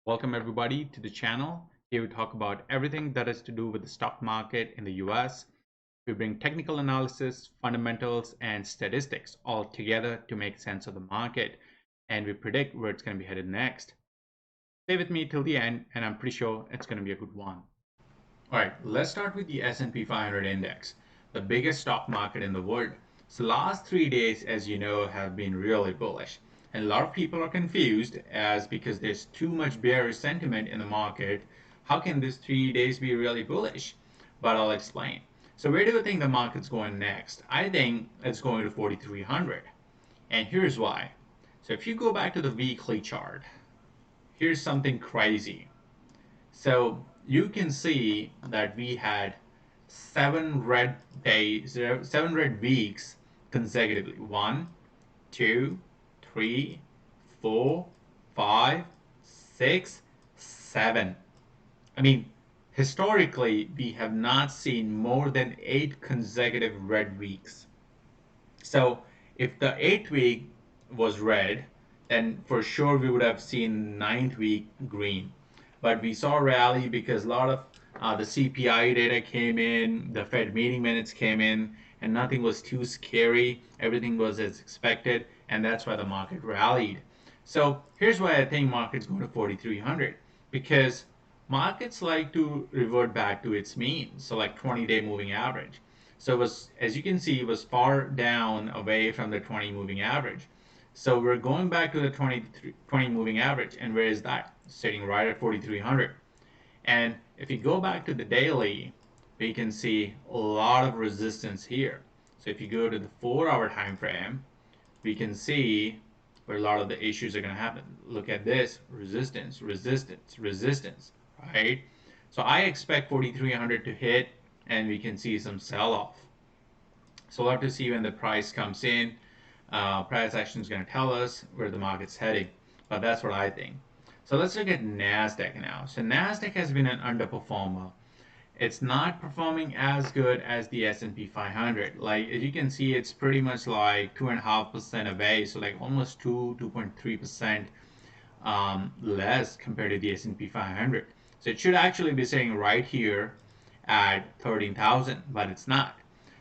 Welcome everybody to the channel. Here we talk about everything that is to do with the stock market in the US. We bring technical analysis, fundamentals, and statistics all together to make sense of the market, and we predict where it's going to be headed next. Stay with me till the end, and I'm pretty sure it's going to be a good one. All right, let's start with the S&P 500 index, the biggest stock market in the world. So last 3 days, as you know, have been really bullish. And a lot of people are confused as because there's too much bearish sentiment in the market. How can this 3 days be really bullish? But I'll explain. So where do you think the market's going next? I think it's going to 4,300. And here's why. So if you go back to the weekly chart, here's something crazy. So you can see that we had 7 red weeks consecutively. 1, 2, 3, 4, 5, 6, 7. I mean, historically, we have not seen more than 8 consecutive red weeks. So if the 8th week was red, then for sure we would have seen ninth week green. But we saw a rally because a lot of the CPI data came in, the Fed meeting minutes came in, and nothing was too scary. Everything was as expected, and that's why the market rallied. So here's why I think market's going to 4,300, because markets like to revert back to its mean, so like 20-day moving average. So it was, as you can see, it was far down away from the 20 moving average. So we're going back to the 20 moving average, and where is that? Sitting right at 4,300. And if you go back to the daily, we can see a lot of resistance here. So if you go to the 4-hour time frame, we can see where a lot of the issues are going to happen. Look at this: resistance, resistance, resistance, right? So I expect 4,300 to hit, and we can see some sell-off. So we'll have to see when the price comes in. Price action is going to tell us where the market's heading, but that's what I think. So let's look at NASDAQ now. So NASDAQ has been an underperformer. It's not performing as good as the S&P 500. Like, as you can see, it's pretty much like 2.5% away, so like almost 2.3% less compared to the S&P 500. So it should actually be sitting right here at 13,000, but it's not.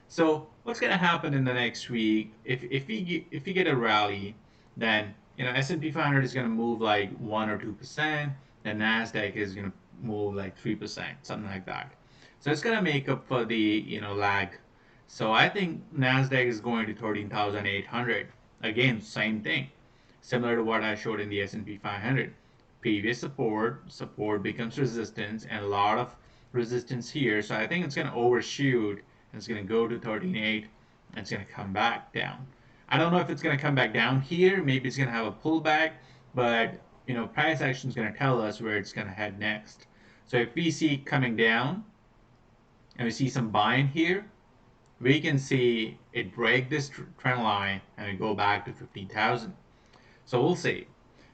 So what's going to happen in the next week? If we get a rally, then S&P 500 is going to move like 1 or 2%, and Nasdaq is going to move like 3%, something like that. So it's going to make up for the lag. So I think Nasdaq is going to 13,800. Again, same thing, similar to what I showed in the S&P 500. Previous support becomes resistance, and a lot of resistance here. So I think it's going to overshoot, and it's going to go to 13.8, and it's going to come back down. I don't know if it's going to come back down here. Maybe it's going to have a pullback, but price action is going to tell us where it's going to head next. So if we see coming down and we see some buying here, we can see it break this trend line and we go back to 15,000. So we'll see.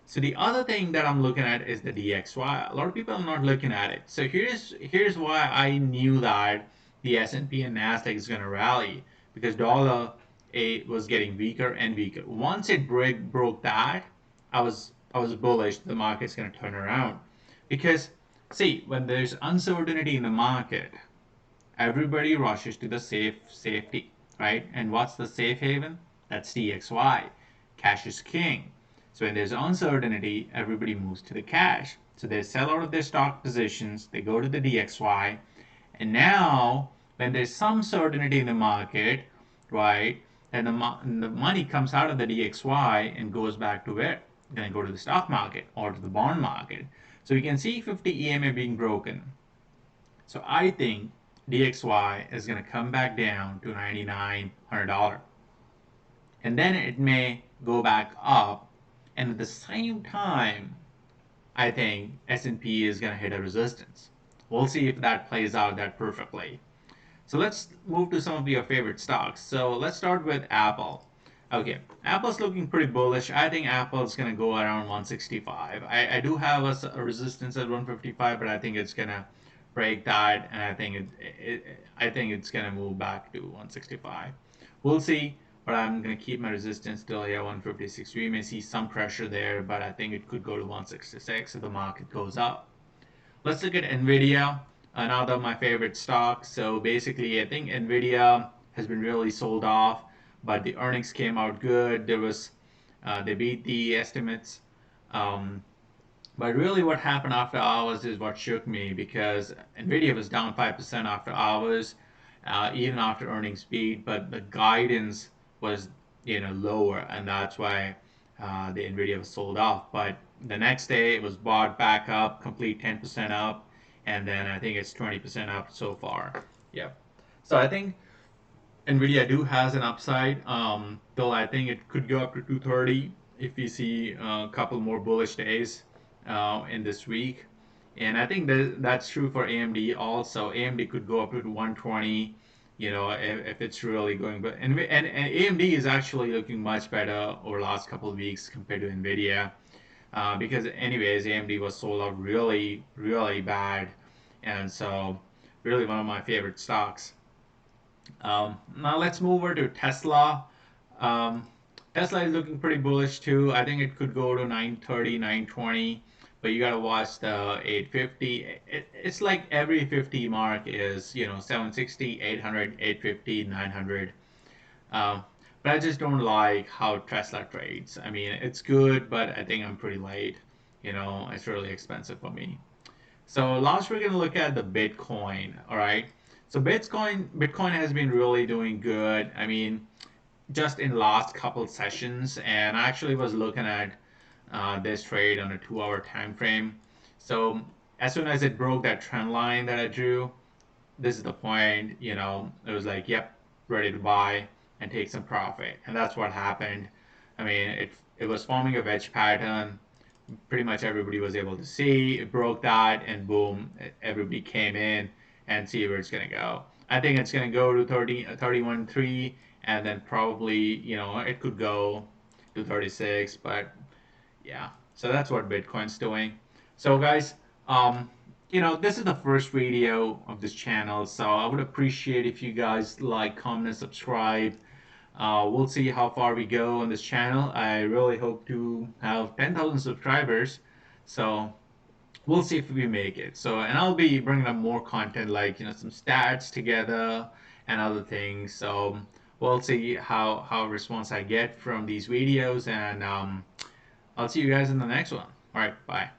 So the other thing that I'm looking at is the DXY. A lot of people are not looking at it. So here's why I knew that the S&P and Nasdaq is going to rally, because dollar was getting weaker and weaker. Once it broke that, I was bullish. The market's going to turn around, because see, when there's uncertainty in the market, everybody rushes to the safety, right? And what's the safe haven? That's DXY. Cash is king. So when there's uncertainty, everybody moves to the cash. So they sell out of their stock positions, they go to the DXY, and now when there's some certainty in the market, right, then the money comes out of the DXY and goes back to where? Then go to the stock market or to the bond market. So you can see 50 EMA being broken. So I think DXY is going to come back down to $9,900. And then it may go back up. And at the same time, I think S&P is going to hit a resistance. We'll see if that plays out that perfectly. So let's move to some of your favorite stocks. So let's start with Apple. Okay, Apple's looking pretty bullish. I think Apple's going to go around 165. I do have a resistance at 155, but I think it's going to break that, and I think it's going to move back to 165. We'll see but I'm going to keep my resistance still here 156. We may see some pressure there, but I think it could go to 166 if the market goes up. Let's look at Nvidia, another of my favorite stocks. So basically, I think Nvidia has been really sold off, but the earnings came out good. They beat the estimates. Um, but really, what happened after hours is what shook me because Nvidia was down 5% after hours, even after earnings beat. But the guidance was, lower, and that's why the Nvidia was sold off. But the next day, it was bought back up, complete 10% up, and then I think it's 20% up so far. Yep. So I think Nvidia do has an upside, though I think it could go up to 230 if we see a couple more bullish days in this week. And I think that's true for AMD also. AMD could go up to 120, if it's really going. But and AMD is actually looking much better over the last couple of weeks compared to Nvidia, because anyways, AMD was sold out really, really bad, and so really one of my favorite stocks. Now let's move over to Tesla. Um, Tesla is looking pretty bullish too. I think it could go to 930, 920, but you gotta watch the 850. It's like every 50 mark is, 760, 800, 850, 900. Um, but I just don't like how Tesla trades. I mean, it's good, but I think I'm pretty late. It's really expensive for me. So last we're gonna look at the Bitcoin. All right. So Bitcoin has been really doing good. I mean, just in last couple sessions, and I actually was looking at this trade on a 2-hour time frame. So as soon as it broke that trend line that I drew, this is the point. It was like, yep, ready to buy and take some profit, and that's what happened. I mean, it was forming a wedge pattern, pretty much everybody was able to see. It broke that, and boom, everybody came in and see where it's going to go. I think it's going to go to 31.3, and then probably, it could go to 36, but yeah. So that's what Bitcoin's doing. So guys, this is the first video of this channel, so I would appreciate if you guys like, comment, and subscribe. We'll see how far we go on this channel. I really hope to have 10,000 subscribers. So we'll see if we make it. So, and I'll be bringing up more content like, some stats together and other things. So we'll see how response I get from these videos. And I'll see you guys in the next one. All right, bye.